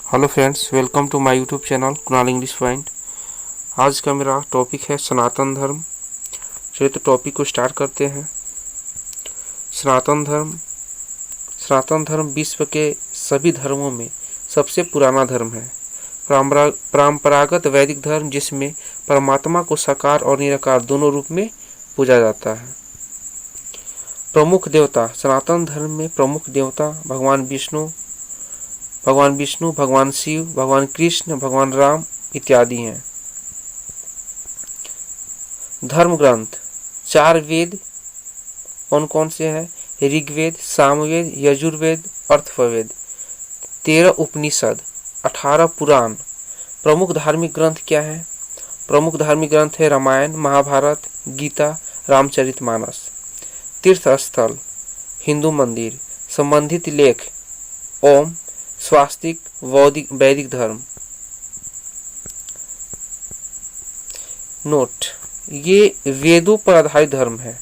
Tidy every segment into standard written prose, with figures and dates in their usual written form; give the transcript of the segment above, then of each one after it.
Hello friends, welcome to my YouTube channel Kunal English point. आज का मेरा टॉपिक है सनातन धर्म। चलिए तो टॉपिक को स्टार्ट करते हैं। सनातन धर्म विश्व के सभी धर्मों में सबसे पुराना धर्म है। परंपरागत वैदिक धर्म जिसमें परमात्मा को साकार और निराकार दोनों रूप में पूजा जाता है। प्रमुख देवता सनातन धर्म में प्रमुख देवता भगवान विष्णु, भगवान शिव, भगवान कृष्ण, भगवान राम इत्यादि हैं। धर्म ग्रंथ 4 वेद कौन कौन से हैं? ऋग्वेद, सामवेद, यजुर्वेद, अथर्ववेद, 13 उपनिषद, 18 पुराण। प्रमुख धार्मिक ग्रंथ क्या है? प्रमुख धार्मिक ग्रंथ है रामायण, महाभारत, गीता, रामचरितमानस। तीर्थ स्थल हिंदू मंदिर, संबंधित लेख ओम, स्वास्तिक, वैदिक धर्म। नोट, ये वेदों पर आधारित धर्म है।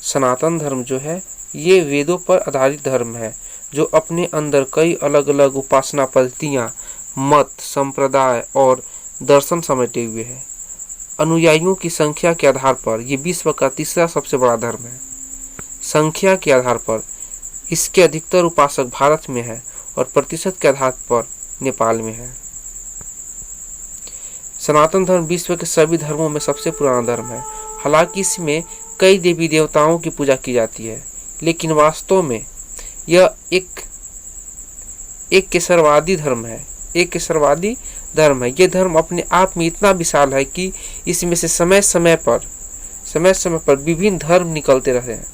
सनातन धर्म जो है ये वेदों पर आधारित धर्म है, जो अपने अंदर कई अलग अलग उपासना पद्धतियां, मत, संप्रदाय और दर्शन समेटे हुए है। अनुयायियों की संख्या के आधार पर यह विश्व का तीसरा सबसे बड़ा धर्म है। संख्या के आधार पर इसके अधिकतर उपासक भारत में है और प्रतिशत के आधार पर नेपाल में है। सनातन धर्म विश्व के सभी धर्मों में सबसे पुराना धर्म है। हालांकि इसमें कई देवी देवताओं की पूजा की जाती है, लेकिन वास्तव में यह एक केसरवादी धर्म है। यह धर्म अपने आप में इतना विशाल है कि इसमें से समय समय पर विभिन्न धर्म निकलते रहे हैं।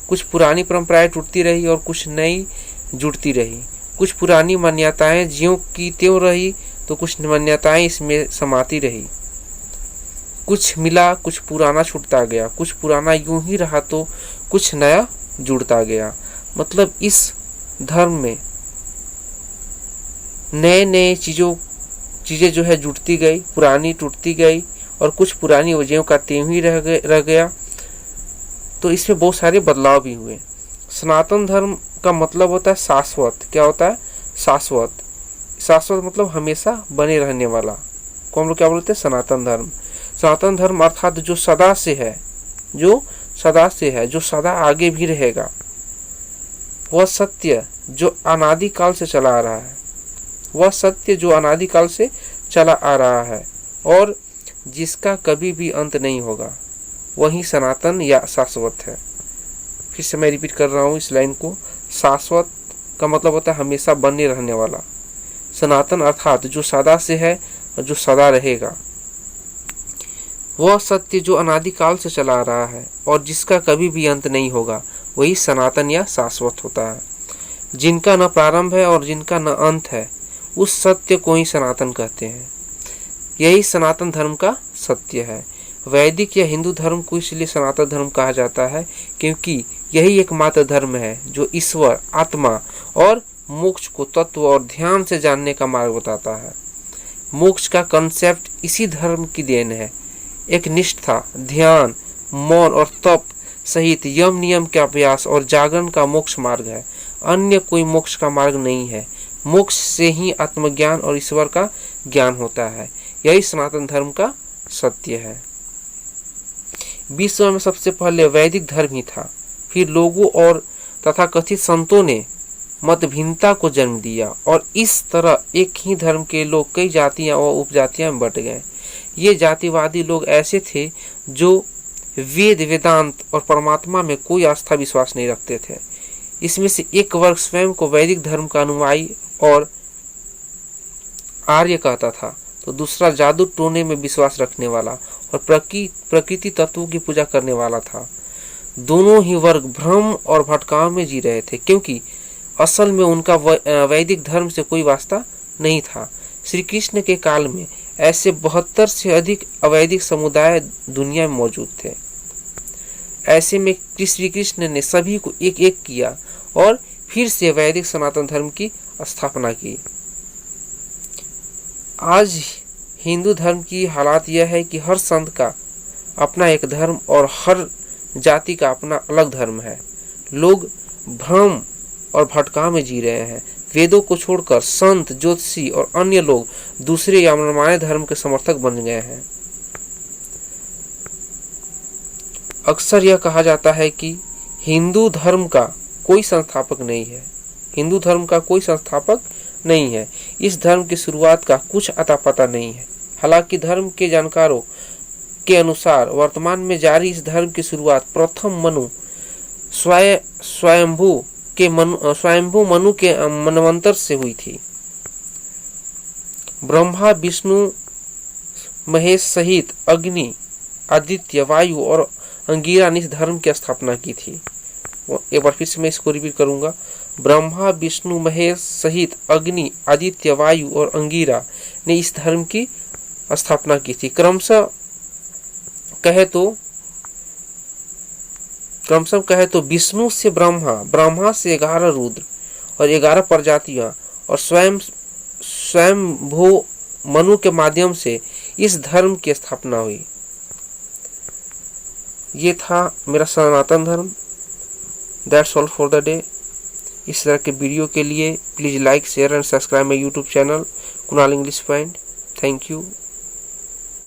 कुछ पुरानी परंपराएं टूटती रही और कुछ नई जुड़ती रही। कुछ पुरानी मान्यताएं ज्यों की त्यों रही तो कुछ मान्यताएं इसमें समाती रही। कुछ मिला, कुछ पुराना छूटता गया, कुछ पुराना यूं ही रहा तो कुछ नया जुड़ता गया। मतलब इस धर्म में नए चीजें जो है जुड़ती गई, पुरानी टूटती गई और कुछ पुरानी वजहों का त्यों ही रह गया। तो इसमें बहुत सारे बदलाव भी हुए। सनातन धर्म का मतलब होता है शाश्वत। क्या होता है? शाश्वत मतलब हमेशा बने रहने वाला को हम लोग क्या बोलते हैं? सनातन धर्म। सनातन धर्म अर्थात जो सदा से है, जो सदा आगे भी रहेगा। वह सत्य जो अनादिकाल से चला आ रहा है और जिसका कभी भी अंत नहीं होगा, वही सनातन या शाश्वत है। फिर से मैं रिपीट कर रहा हूँ इस लाइन को। शाश्वत का मतलब होता है हमेशा बने रहने वाला। सनातन अर्थात जो सदा से है और जो सदा रहेगा। वह सत्य जो अनादिकाल से चला आ रहा है और जिसका कभी भी अंत नहीं होगा, वही सनातन या शाश्वत होता है। जिनका न प्रारंभ है और जिनका न अंत है, उस सत्य को ही सनातन कहते हैं। यही सनातन धर्म का सत्य है। वैदिक या हिंदू धर्म को इसलिए सनातन धर्म कहा जाता है क्योंकि यही एकमात्र धर्म है जो ईश्वर, आत्मा और मोक्ष को तत्व और ध्यान से जानने का मार्ग बताता है। मोक्ष का कंसेप्ट इसी धर्म की देन है। एक निष्ठा, ध्यान, मौन और तप सहित यम नियम के अभ्यास और जागरण का मोक्ष मार्ग है। अन्य कोई मोक्ष का मार्ग नहीं है। मोक्ष से ही आत्मज्ञान और ईश्वर का ज्ञान होता है। यही सनातन धर्म का सत्य है। विश्व में सबसे पहले वैदिक धर्म ही था। फिर लोगों और तथा कथित संतों ने मत भिन्नता को जन्म दिया और इस तरह एक ही धर्म के लोग कई जातियां और उपजातियां में बट गए। ये जातिवादी लोग ऐसे थे जो वेदांत और परमात्मा में कोई आस्था विश्वास नहीं रखते थे। इसमें से एक वर्ग स्वयं को वैदिक धर्म का अनुयायी और आर्य कहता था, तो दूसरा जादू टोने में विश्वास रखने वाला और प्रकृति तत्वों की पूजा करने वाला था। दोनों ही वर्ग भ्रम और भटकाव में जी रहे थे क्योंकि असल में उनका वैदिक धर्म से कोई वास्ता नहीं था। श्री कृष्ण के काल में ऐसे 72 से अधिक अवैदिक समुदाय दुनिया में मौजूद थे। ऐसे में श्री कृष्ण ने सभी को एक एक किया और फिर से वैदिक सनातन धर्म की स्थापना की। आज हिंदू धर्म की हालात यह है कि हर संत का अपना एक धर्म और हर जाति का अपना अलग धर्म है। लोग भ्रम और भटकाव में जी रहे हैं। वेदों को छोड़कर संत, ज्योतिषी और अन्य लोग दूसरे या मनमाने धर्म के समर्थक बन गए हैं। अक्सर यह कहा जाता है कि हिंदू धर्म का कोई संस्थापक नहीं है। हिंदू धर्म का कोई संस्थापक नहीं है। इस धर्म की शुरुआत का कुछ अता पता नहीं है। हालांकि धर्म के जानकारों के अनुसार वर्तमान में जारी इस धर्म की शुरुआत प्रथम मनु स्वयंभू मनु के मनवंतर से हुई थी। ब्रह्मा, विष्णु, महेश सहित अग्नि, आदित्य, वायु और अंगिरा ने इस धर्म की स्थापना की थी। एक बार फिर से मैं इसको रिपीट करूंगा। ब्रह्मा, विष्णु, महेश सहित अग्नि, आदित्य, वायु और अंगिरा ने इस धर्म की स्थापना की थी। क्रमशः कहे तो विष्णु से ब्रह्मा, ब्रह्मा से 11 रुद्र और 11 प्रजातियां और स्वयंभू मनु के माध्यम से इस धर्म की स्थापना हुई। ये था मेरा सनातन धर्म। That's all for the day. इस तरह के वीडियो के लिए please like, share and subscribe my YouTube channel Kunal English point. Thank you.